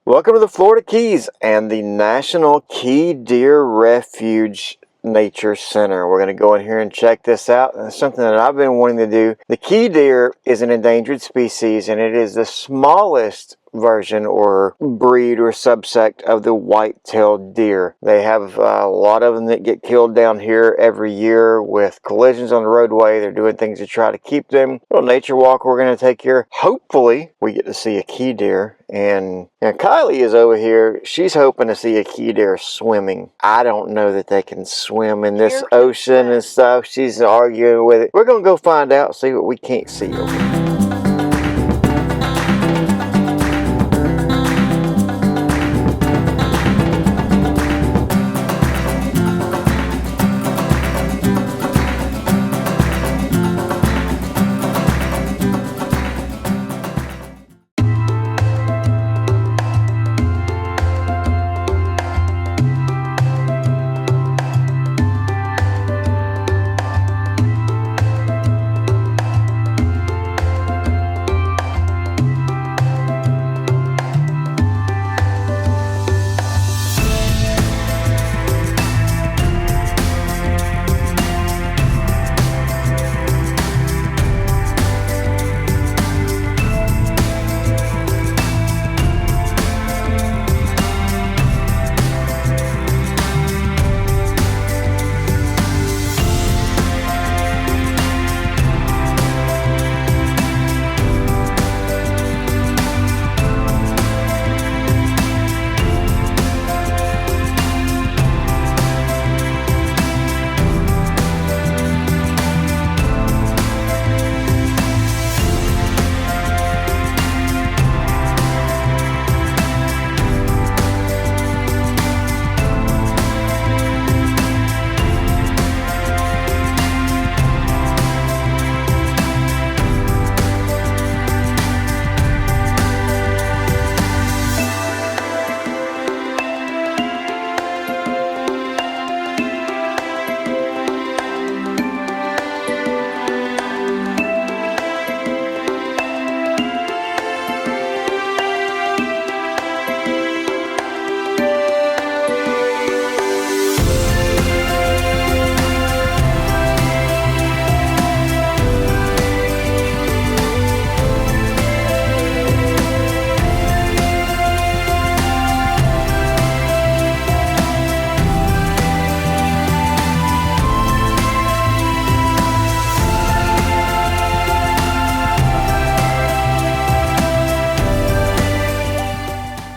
Welcome to the Florida Keys and the National Key Deer Refuge Nature Center. We're going to go in here and check this out. And it's something that I've been wanting to do. The key deer is an endangered species, and it is the smallest version or breed or subsect of the white-tailed deer. They have a lot of them that get killed down here every year with collisions on the roadway. They're doing things to try to keep them. A little nature walk we're going to take here. Hopefully we get to see a key deer. And Kylie is over here. She's hoping to see a key deer swimming. I don't know that they can swim in this ocean and stuff. She's arguing with it. We're going to go find out, see what we can't see over here.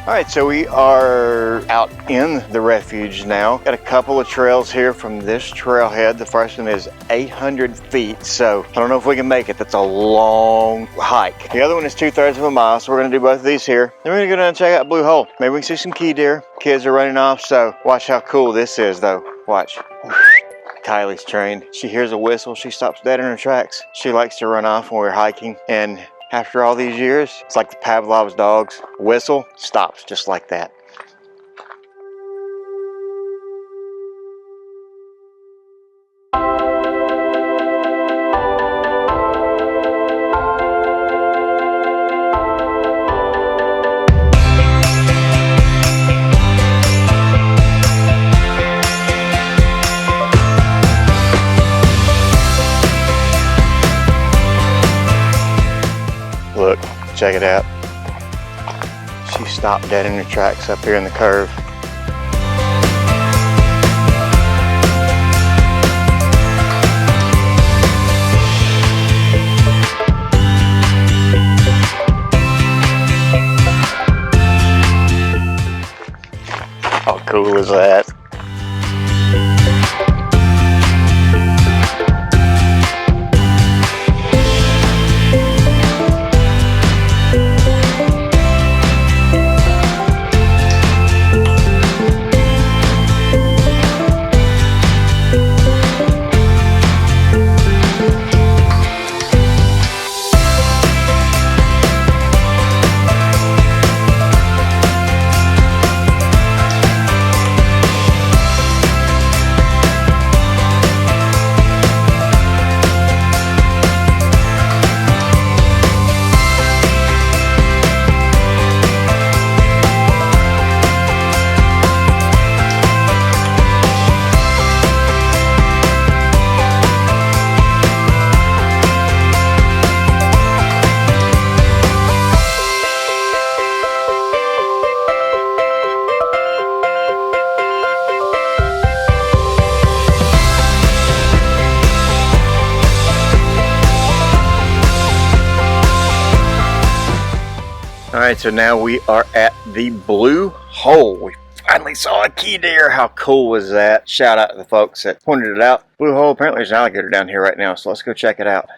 Alright, so we are out in the refuge now. Got a couple of trails here from this trailhead. The first one is 800 feet, so I don't know if we can make it. That's a long hike. The other one is 2/3 of a mile, so we're going to do both of these here. Then we're going to go down and check out Blue Hole. Maybe we can see some key deer. Kids are running off, so watch how cool this is though. Watch. Kylie's trained. She hears a whistle, she stops dead in her tracks. She likes to run off when we're hiking, and after all these years, it's like the Pavlov's dogs. Whistle, stops just like that. Look, check it out. She stopped dead in her tracks up here in the curve. How cool is that? Alright, so now we are at the Blue Hole. We finally saw a key deer. How cool was that? Shout out to the folks that pointed it out. Blue Hole, apparently there's an alligator down here right now, so let's go check it out.